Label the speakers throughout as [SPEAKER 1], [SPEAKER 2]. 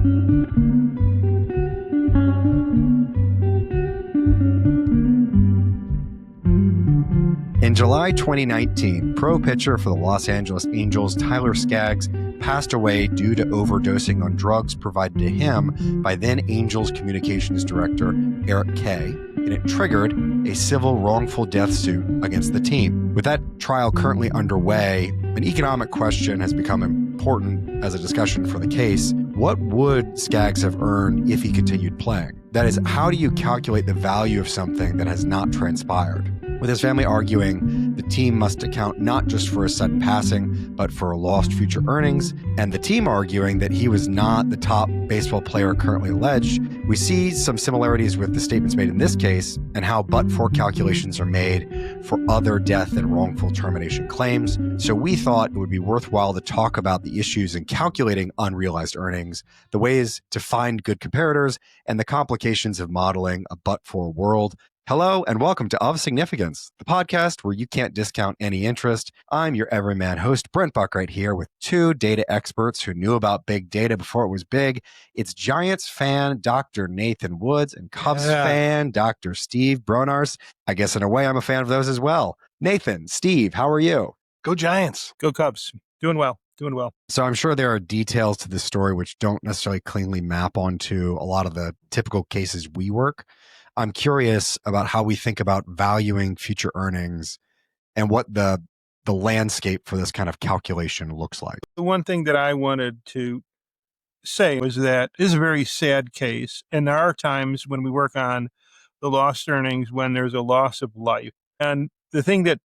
[SPEAKER 1] In July 2019, pro pitcher for the Los Angeles Angels, Tyler Skaggs, passed away due to overdosing on drugs provided to him by then Angels communications director Eric Kay, and it triggered a civil wrongful death suit against the team. With that trial currently underway, an economic question has become important as a discussion for the case. What would Skaggs have earned if he continued playing? That is, how do you calculate the value of something that has not transpired? With his family arguing the team must account not just for a sudden passing, but for lost future earnings, and the team arguing that he was not the top baseball player currently alleged, we see some similarities with the statements made in this case and how but-for calculations are made for other death and wrongful termination claims. So we thought it would be worthwhile to talk about the issues in calculating unrealized earnings, the ways to find good comparators, and the complications of modeling a but-for world. Hello and welcome to Of Significance, the podcast where you can't discount any interest. I'm your everyman host, Brent right here with two data experts who knew about big data before it was big. It's Giants fan, Dr. Nathan Woods, and Cubs fan, Dr. Steve Bronars. I guess in a way, I'm a fan of those as well. Nathan, Steve, how are you?
[SPEAKER 2] Go Giants. Go Cubs. Doing well.
[SPEAKER 1] So I'm sure there are details to this story which don't necessarily cleanly map onto a lot of the typical cases we work. I'm curious about how we think about valuing future earnings and what the landscape for this kind of calculation looks like.
[SPEAKER 2] The one thing that I wanted to say was that this is a very sad case. And there are times when we work on the lost earnings when there's a loss of life. And the thing that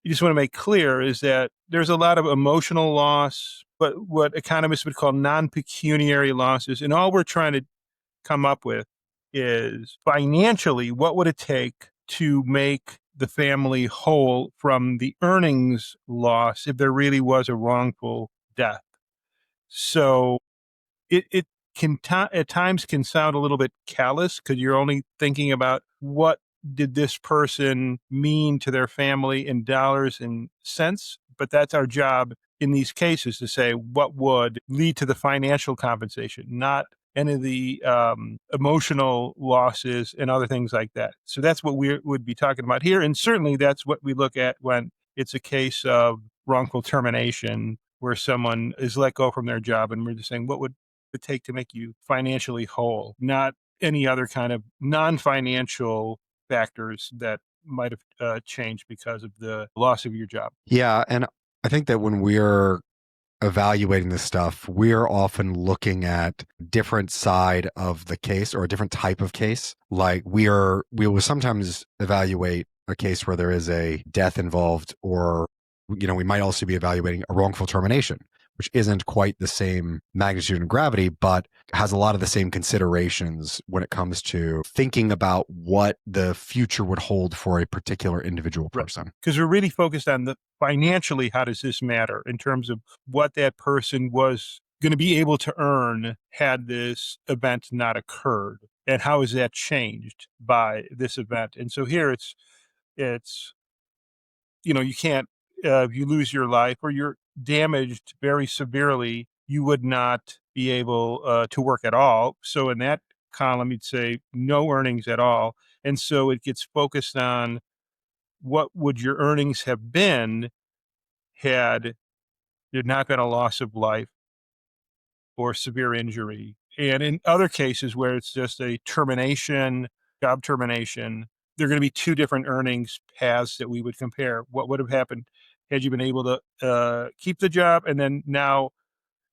[SPEAKER 2] you just want to make clear is that there's a lot of emotional loss, but what economists would call non-pecuniary losses. And all we're trying to come up with is financially, what would it take to make the family whole from the earnings loss if there really was a wrongful death? So it can at times can sound a little bit callous because you're only thinking about what did this person mean to their family in dollars and cents. But that's our job in these cases to say what would lead to the financial compensation, not any of the emotional losses and other things like that. So that's what we would be talking about here. And certainly that's what we look at when it's a case of wrongful termination where someone is let go from their job. And we're just saying, what would it take to make you financially whole? Not any other kind of non-financial factors that might have changed because of the loss of your job.
[SPEAKER 1] Yeah. And I think that when we're evaluating this stuff, we're often looking at different side of the case or a different type of case. Like we will sometimes evaluate a case where there is a death involved, or, we might also be evaluating a wrongful termination, which isn't quite the same magnitude and gravity, but has a lot of the same considerations when it comes to thinking about what the future would hold for a particular individual person.
[SPEAKER 2] Because we're really focused on the financially, how does this matter in terms of what that person was going to be able to earn had this event not occurred, and how is that changed by this event? And so here it's you can't, if you lose your life or you're damaged very severely, you would not be able to work at all. So in that column, you'd say no earnings at all. And so it gets focused on what would your earnings have been had there not been a loss of life or severe injury. And in other cases where it's just a termination, job termination, there are going to be two different earnings paths that we would compare. What would have happened had you been able to keep the job? And then now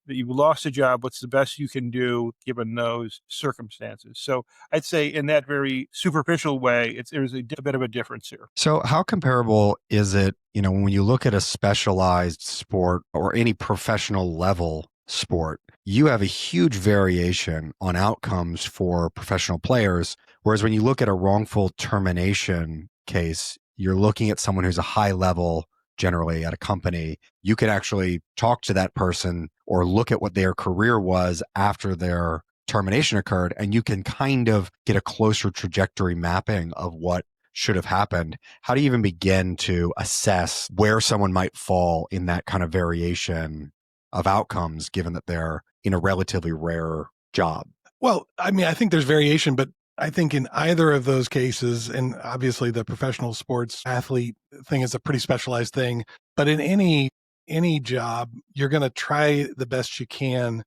[SPEAKER 2] that you've lost a job, what's the best you can do given those circumstances? So I'd say in that very superficial way, there's a bit of a difference here.
[SPEAKER 1] So how comparable is it, when you look at a specialized sport or any professional level sport, you have a huge variation on outcomes for professional players. Whereas when you look at a wrongful termination case, you're looking at someone who's a high level, generally at a company. You could actually talk to that person or look at what their career was after their termination occurred, and you can kind of get a closer trajectory mapping of what should have happened. How do you even begin to assess where someone might fall in that kind of variation of outcomes, given that they're in a relatively rare job?
[SPEAKER 3] Well, I mean, I think there's variation, but I think in either of those cases, and obviously the professional sports athlete thing is a pretty specialized thing, but in any job, you're going to try the best you can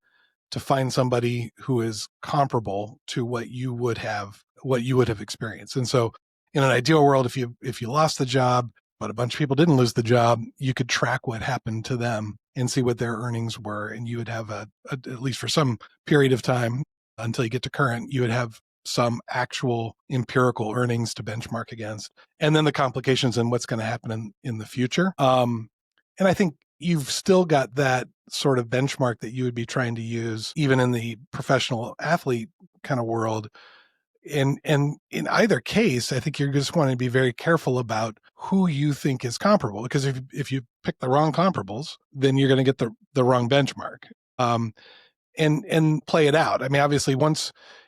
[SPEAKER 3] to find somebody who is comparable to what you would have experienced. And so in an ideal world, if you lost the job, but a bunch of people didn't lose the job, you could track what happened to them and see what their earnings were. And you would have at least for some period of time until you get to current, you would have some actual empirical earnings to benchmark against. And then the complications and what's going to happen in the future. And I think you've still got that sort of benchmark that you would be trying to use even in the professional athlete kind of world. And in either case, I think you're just wanting to be very careful about who you think is comparable, because if you pick the wrong comparables, then you're going to get the wrong benchmark. And play it out. I mean, obviously,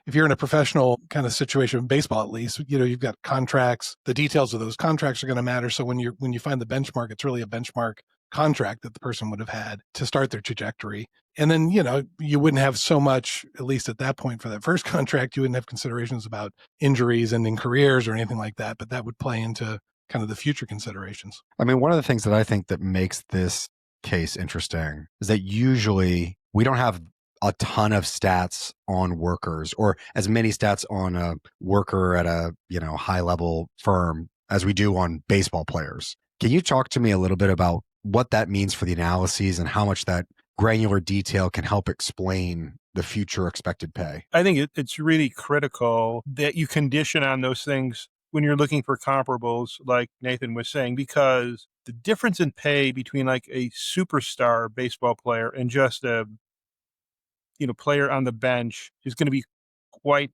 [SPEAKER 3] if you're in a professional kind of situation, in baseball at least, you've got contracts. The details of those contracts are going to matter. So when you find the benchmark, it's really a benchmark contract that the person would have had to start their trajectory. And then, you wouldn't have so much, at least at that point for that first contract, you wouldn't have considerations about injuries, ending careers or anything like that, but that would play into kind of the future considerations.
[SPEAKER 1] I mean, one of the things that I think that makes this case interesting is that usually we don't have a ton of stats on workers, or as many stats on a worker at a high level firm as we do on baseball players. Can you talk to me a little bit about what that means for the analyses and how much that granular detail can help explain the future expected pay?
[SPEAKER 2] I think it's really critical that you condition on those things when you're looking for comparables, like Nathan was saying, because the difference in pay between like a superstar baseball player and just a player on the bench is going to be quite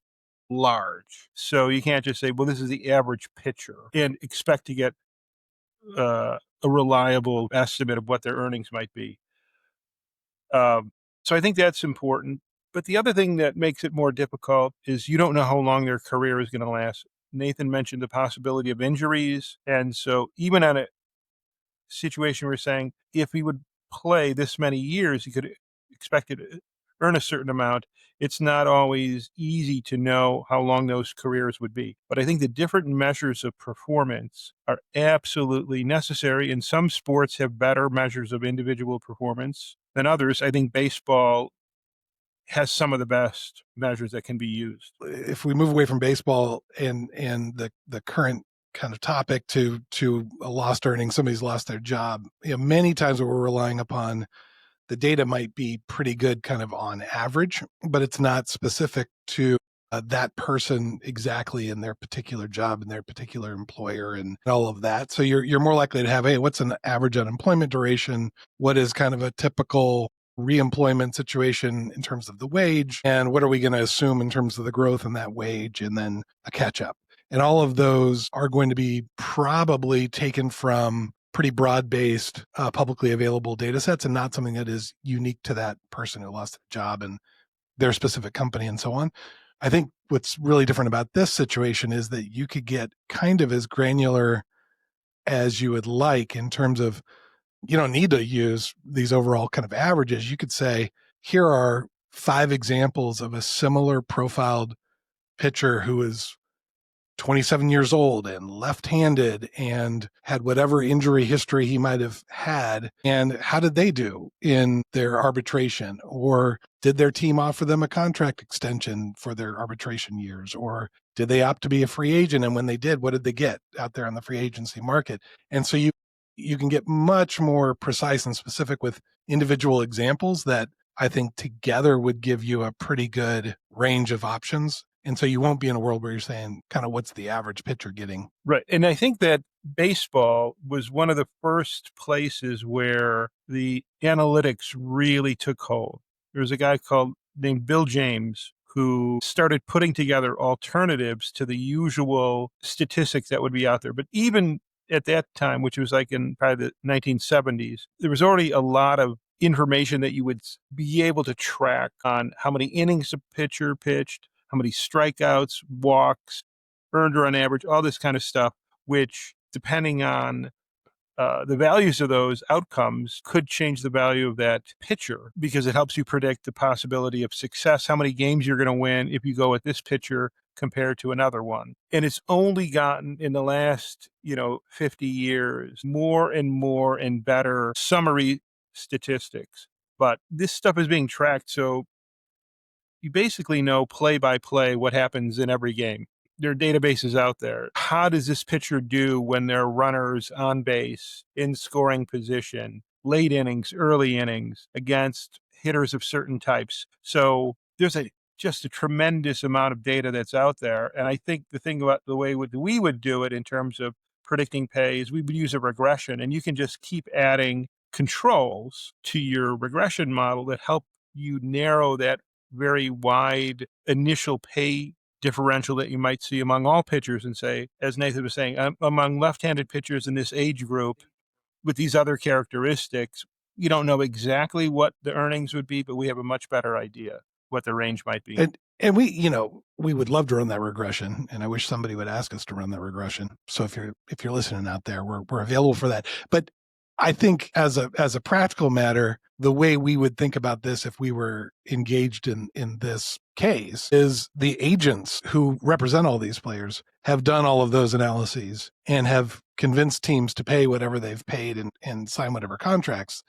[SPEAKER 2] large. So you can't just say, well, this is the average pitcher and expect to get a reliable estimate of what their earnings might be. So I think that's important. But the other thing that makes it more difficult is you don't know how long their career is going to last. Nathan mentioned the possibility of injuries. And so even on a situation we're saying, if he would play this many years, he could expect to earn a certain amount. It's not always easy to know how long those careers would be. But I think the different measures of performance are absolutely necessary. And some sports have better measures of individual performance than others. I think baseball has some of the best measures that can be used.
[SPEAKER 3] If we move away from baseball and the current kind of topic to a lost earning, somebody's lost their job, many times what we're relying upon, the data might be pretty good kind of on average, but it's not specific to that person exactly in their particular job and their particular employer and all of that. So you're more likely to have, hey, what's an average unemployment duration? What is kind of a typical reemployment situation in terms of the wage? And what are we going to assume in terms of the growth in that wage? And then a catch up. And all of those are going to be probably taken from pretty broad-based, publicly available data sets, and not something that is unique to that person who lost their job and their specific company and so on. I think what's really different about this situation is that you could get kind of as granular as you would like in terms of, you don't need to use these overall kind of averages. You could say, here are 5 examples of a similar profiled pitcher who is 27 years old and left-handed and had whatever injury history he might have had. And how did they do in their arbitration? Or did their team offer them a contract extension for their arbitration years? Or did they opt to be a free agent? And when they did, what did they get out there on the free agency market? And so you can get much more precise and specific with individual examples that I think together would give you a pretty good range of options. And so you won't be in a world where you're saying kind of what's the average pitcher getting.
[SPEAKER 2] Right. And I think that baseball was one of the first places where the analytics really took hold. There was a guy named Bill James who started putting together alternatives to the usual statistics that would be out there. But even at that time, which was like in probably the 1970s, there was already a lot of information that you would be able to track on how many innings a pitcher pitched, how many strikeouts, walks, earned run average, all this kind of stuff, which depending on the values of those outcomes could change the value of that pitcher because it helps you predict the possibility of success, how many games you're going to win if you go with this pitcher compared to another one. And it's only gotten in the last, 50 years, more and better summary statistics. But this stuff is being tracked. So you basically know play by play what happens in every game. There are databases out there. How does this pitcher do when there are runners on base, in scoring position, late innings, early innings, against hitters of certain types? So there's just a tremendous amount of data that's out there. And I think the thing about the way we would do it in terms of predicting pay is we would use a regression, and you can just keep adding controls to your regression model that help you narrow that very wide initial pay differential that you might see among all pitchers and say, as Nathan was saying, among left-handed pitchers in this age group with these other characteristics, you don't know exactly what the earnings would be, but we have a much better idea what the range might be.
[SPEAKER 3] And we would love to run that regression, and I wish somebody would ask us to run that regression. So if you're listening out there, we're available for that. But I think as a practical matter, the way we would think about this if we were engaged in this case is the agents who represent all these players have done all of those analyses and have convinced teams to pay whatever they've paid and sign whatever contracts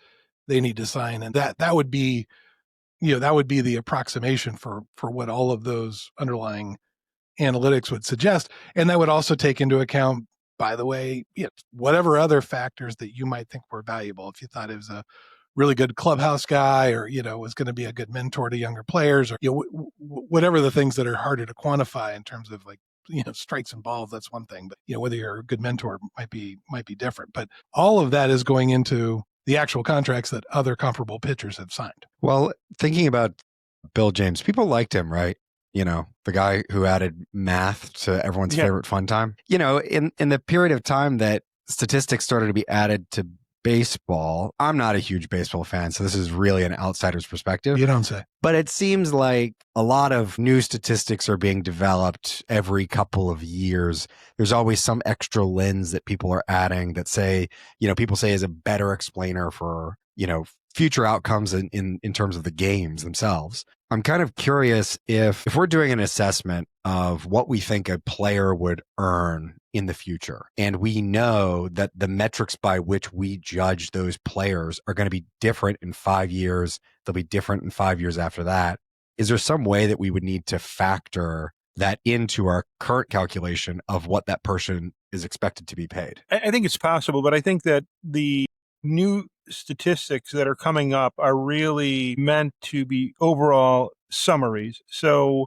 [SPEAKER 3] they need to sign. And that would be, that would be the approximation for what all of those underlying analytics would suggest. And that would also take into account, by the way, whatever other factors that you might think were valuable. If you thought it was a really good clubhouse guy, or was going to be a good mentor to younger players, or whatever the things that are harder to quantify in terms of strikes and balls, that's one thing. But whether you're a good mentor might be different. But all of that is going into the actual contracts that other comparable pitchers have signed.
[SPEAKER 1] Well, thinking about Bill James, people liked him, right? The guy who added math to everyone's favorite fun time. In the period of time that statistics started to be added to baseball, I'm not a huge baseball fan, so this is really an outsider's perspective.
[SPEAKER 3] You don't say.
[SPEAKER 1] But it seems like a lot of new statistics are being developed every couple of years. There's always some extra lens that people are adding that people say is a better explainer for, future outcomes in terms of the games themselves. I'm kind of curious if we're doing an assessment of what we think a player would earn in the future, and we know that the metrics by which we judge those players are going to be different in 5 years, they'll be different in 5 years after that. Is there some way that we would need to factor that into our current calculation of what that person is expected to be paid?
[SPEAKER 2] I think it's possible, but I think that the new statistics that are coming up are really meant to be overall summaries. So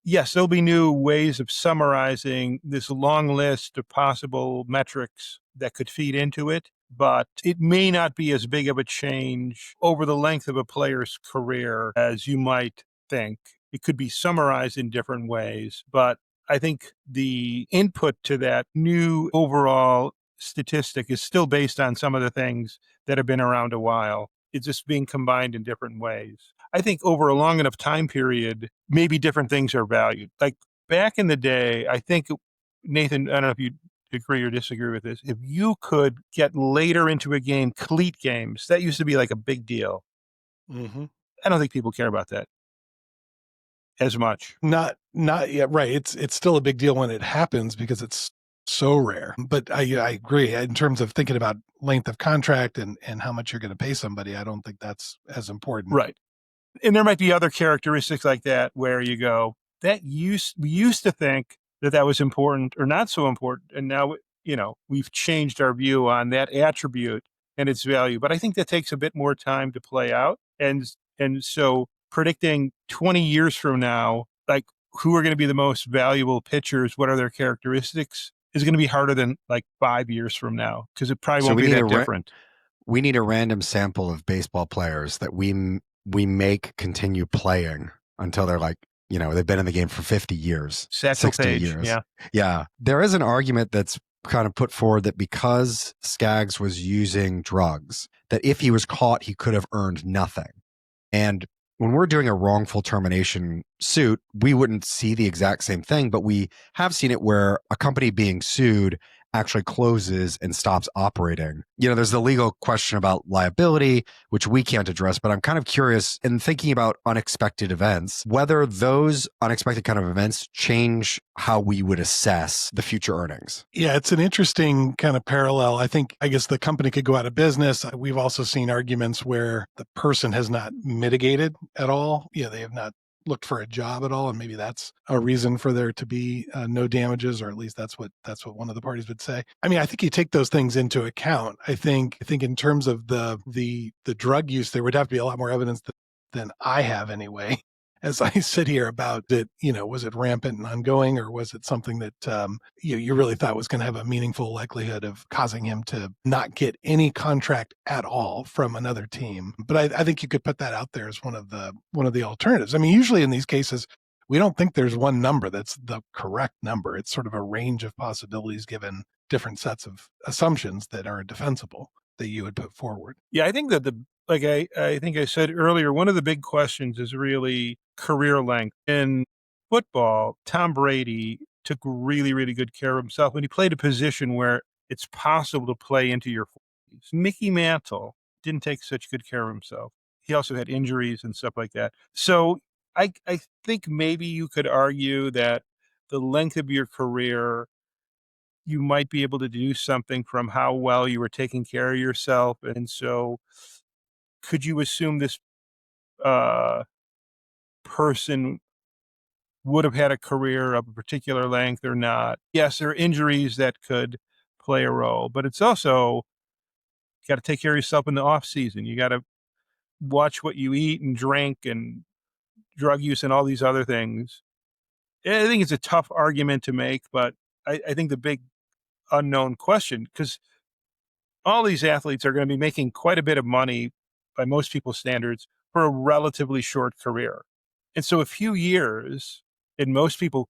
[SPEAKER 2] yes, there'll be new ways of summarizing this long list of possible metrics that could feed into it, but it may not be as big of a change over the length of a player's career as you might think. It could be summarized in different ways, but I think the input to that new overall statistic is still based on some of the things that have been around a while. It's just being combined in different ways. I think over a long enough time period, maybe different things are valued. Like back in the day, I think, Nathan, I don't know if you agree or disagree with this, if you could get later into a game, cleat games, that used to be like a big deal.
[SPEAKER 3] Mm-hmm.
[SPEAKER 2] I don't think people care about that as much.
[SPEAKER 3] Not yet. Right. It's still a big deal when it happens because it's so rare. But I agree in terms of thinking about length of contract and how much you're going to pay somebody. I don't think that's as important.
[SPEAKER 2] Right. And there might be other characteristics like that where you go, we used to think that was important or not so important. And now, we've changed our view on that attribute and its value. But I think that takes a bit more time to play out. And so predicting 20 years from now, like who are going to be the most valuable pitchers, what are their characteristics, is going to be harder than like 5 years from now because it probably won't be that different.
[SPEAKER 1] We need a random sample of baseball players that we make continue playing until they're like, they've been in the game for 50 years, 60 years. Yeah. There is an argument that's kind of put forward that because Skaggs was using drugs, that if he was caught, he could have earned nothing. And when we're doing a wrongful termination suit, we wouldn't see the exact same thing, but we have seen it where a company being sued actually closes and stops operating. There's the legal question about liability, which we can't address, but I'm kind of curious in thinking about unexpected events, whether those unexpected kind of events change how we would assess the future earnings.
[SPEAKER 3] Yeah, it's an interesting kind of parallel. I guess the company could go out of business. We've also seen arguments where the person has not mitigated at all. They have not looked for a job at all, and maybe that's a reason for there to be no damages, or at least that's what one of the parties would say. I mean, I think you take those things into account. I think in terms of the drug use, there would have to be a lot more evidence than I have anyway. As I sit here about it, was it rampant and ongoing, or was it something that you really thought was going to have a meaningful likelihood of causing him to not get any contract at all from another team? But I think you could put that out there as one of the alternatives. I mean, usually in these cases, we don't think there's one number that's the correct number. It's sort of a range of possibilities given different sets of assumptions that are defensible that you would put forward.
[SPEAKER 2] Yeah, I think that I think I said earlier, one of the big questions is really career length. In football, Tom Brady took really, really good care of himself, and he played a position where it's possible to play into your 40s. Mickey Mantle didn't take such good care of himself. He also had injuries and stuff like that. So I think maybe you could argue that the length of your career, you might be able to do something from how well you were taking care of yourself. And so could you assume this person would have had a career of a particular length or not? Yes, there are injuries that could play a role, but it's also got to take care of yourself in the off season. You got to watch what you eat and drink and drug use and all these other things. I think it's a tough argument to make, but I think the big unknown question, because all these athletes are going to be making quite a bit of money by most people's standards for a relatively short career. And so a few years in most people's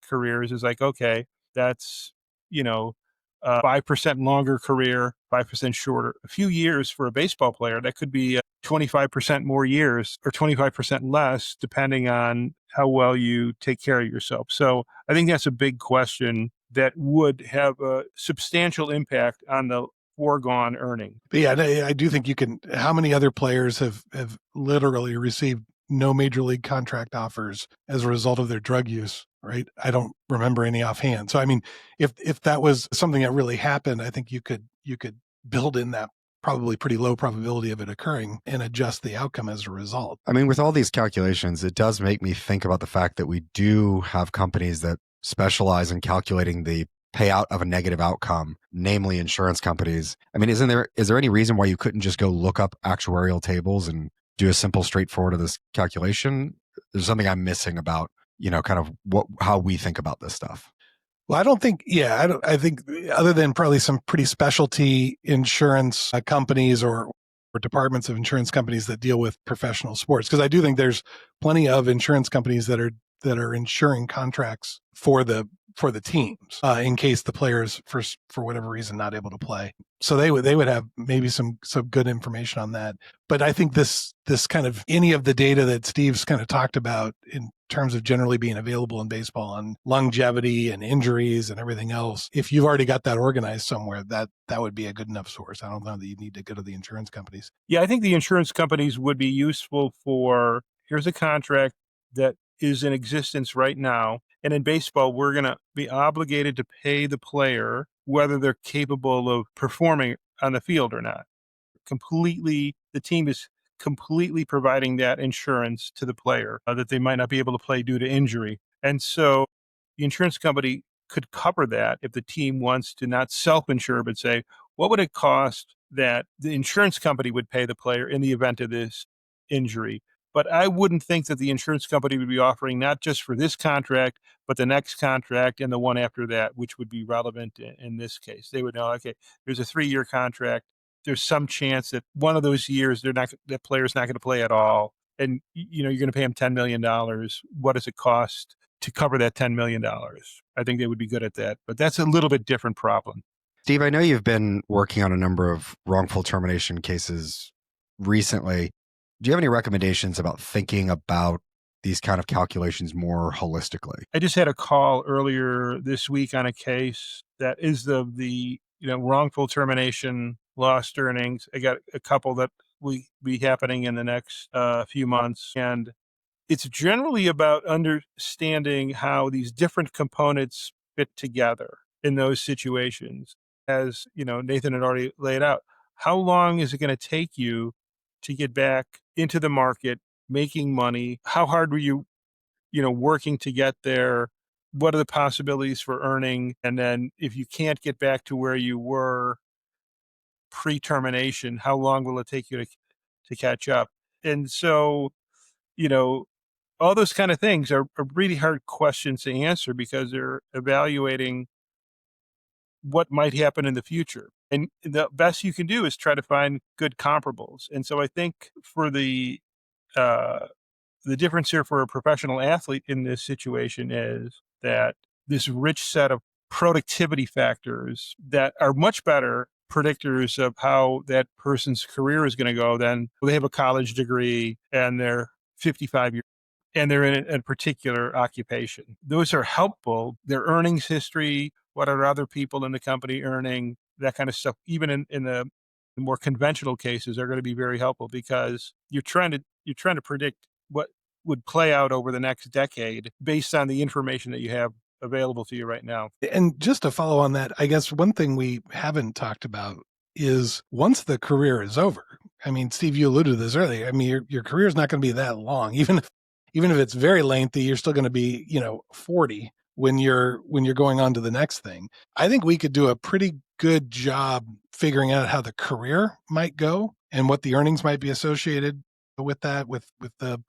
[SPEAKER 2] careers is like, okay, that's, 5% longer career, 5% shorter. A few years for a baseball player, that could be 25% more years or 25% less, depending on how well you take care of yourself. So I think that's a big question that would have a substantial impact on the foregone earning.
[SPEAKER 3] But yeah, I do think you can. How many other players have literally received no major league contract offers as a result of their drug use, right? I don't remember any offhand. So, I mean, if that was something that really happened, I think you could build in that probably pretty low probability of it occurring and adjust the outcome as a result.
[SPEAKER 1] I mean, with all these calculations, it does make me think about the fact that we do have companies that specialize in calculating the payout of a negative outcome, namely insurance companies. I mean, is there any reason why you couldn't just go look up actuarial tables and do a simple, straightforward of this calculation? There's something I'm missing about, kind of how we think about this stuff.
[SPEAKER 3] Well, I don't think, I think other than probably some pretty specialty insurance companies or departments of insurance companies that deal with professional sports, because I do think there's plenty of insurance companies that are insuring contracts for the teams in case the players for whatever reason not able to play. So they would have maybe some good information on that. But I think this kind of any of the data that Steve's kind of talked about in terms of generally being available in baseball on longevity and injuries and everything else, if you've already got that organized somewhere, that would be a good enough source. I don't know that you need to go to the insurance companies.
[SPEAKER 2] Yeah, I think the insurance companies would be useful for, here's a contract that is in existence right now. And in baseball, we're going to be obligated to pay the player whether they're capable of performing on the field or not. The team is completely providing that insurance to the player that they might not be able to play due to injury. And so the insurance company could cover that if the team wants to not self-insure, but say, what would it cost that the insurance company would pay the player in the event of this injury? But I wouldn't think that the insurance company would be offering not just for this contract, but the next contract and the one after that, which would be relevant in this case. They would know, okay, there's a 3-year contract. There's some chance that one of those years that player's not going to play at all. And you're going to pay him $10 million. What does it cost to cover that $10 million? I think they would be good at that. But that's a little bit different problem.
[SPEAKER 1] Steve, I know you've been working on a number of wrongful termination cases recently. Do you have any recommendations about thinking about these kind of calculations more holistically?
[SPEAKER 2] I just had a call earlier this week on a case that is the wrongful termination, lost earnings. I got a couple that will be happening in the next few months. And it's generally about understanding how these different components fit together in those situations. As Nathan had already laid out, how long is it going to take you to get back into the market, making money? How hard were you, working to get there? What are the possibilities for earning? And then if you can't get back to where you were pre-termination, how long will it take you to catch up? And so, you know, all those kind of things are really hard questions to answer because they're evaluating what might happen in the future. And the best you can do is try to find good comparables. And so I think for uh, the difference here for a professional athlete in this situation is that this rich set of productivity factors that are much better predictors of how that person's career is going to go than they have a college degree and they're 55 years and they're in a particular occupation. Those are helpful. Their earnings history, what are other people in the company earning, that kind of stuff, even in the more conventional cases are going to be very helpful because you're trying to predict what would play out over the next decade based on the information that you have available to you right now.
[SPEAKER 3] And just to follow on that, I guess one thing we haven't talked about is once the career is over. I mean, Steve, you alluded to this earlier. I mean, your career is not going to be that long. Even if it's very lengthy, you're still going to be, 40 when you're going on to the next thing. I think we could do a pretty good job figuring out how the career might go and what the earnings might be associated with that, with the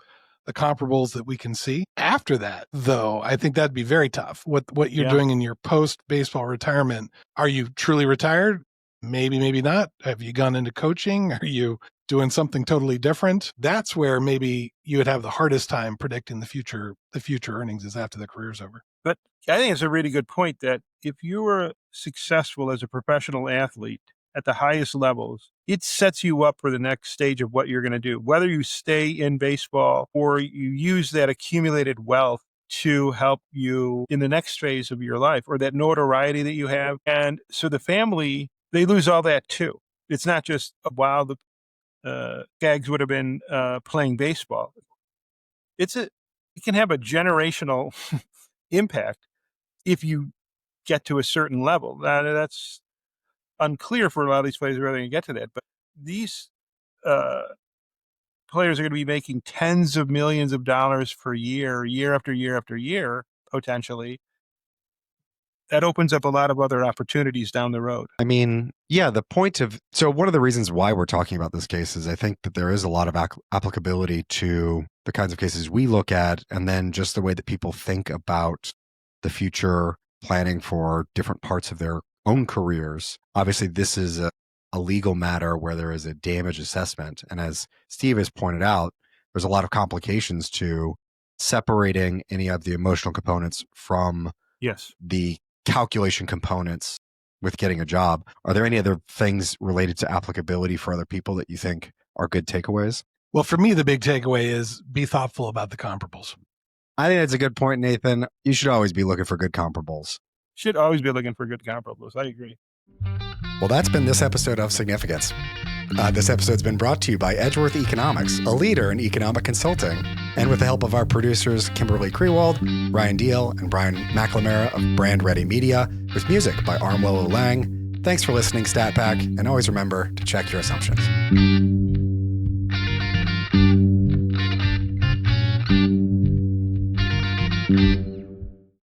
[SPEAKER 3] comparables that we can see. After that, though, I think that'd be very tough. What you're doing in your post-baseball retirement, are you truly retired? Maybe, maybe not. Have you gone into coaching? Are you doing something totally different? That's where maybe you would have the hardest time predicting the future earnings is after the career's over.
[SPEAKER 2] But I think it's a really good point that if you were successful as a professional athlete at the highest levels, it sets you up for the next stage of what you're going to do, whether you stay in baseball or you use that accumulated wealth to help you in the next phase of your life or that notoriety that you have. And so the family, they lose all that too. It's not just while the Skaggs would have been playing baseball. It can have a generational impact if you get to a certain level. That's unclear for a lot of these players whether they can get to that. But these players are going to be making tens of millions of dollars per year, year after year after year, potentially. That opens up a lot of other opportunities down the road.
[SPEAKER 1] I mean, yeah, so one of the reasons why we're talking about this case is I think that there is a lot of applicability to the kinds of cases we look at, and then just the way that people think about the future, planning for different parts of their own careers. Obviously, this is a legal matter where there is a damage assessment. And as Steve has pointed out, there's a lot of complications to separating any of the emotional components from the calculation components with getting a job. Are there any other things related to applicability for other people that you think are good takeaways?
[SPEAKER 3] Well, for me, the big takeaway is be thoughtful about the comparables.
[SPEAKER 1] I think that's a good point, Nathan. You should always be looking for good comparables.
[SPEAKER 2] Should always be looking for good comparables. I agree.
[SPEAKER 1] Well, that's been this episode of Significance. This episode's been brought to you by Edgeworth Economics, a leader in economic consulting, and with the help of our producers, Kimberly Krewald, Ryan Deal, and Brian McLamara of Brand Ready Media, with music by Armwell Lang. Thanks for listening, StatPack, and always remember to check your assumptions.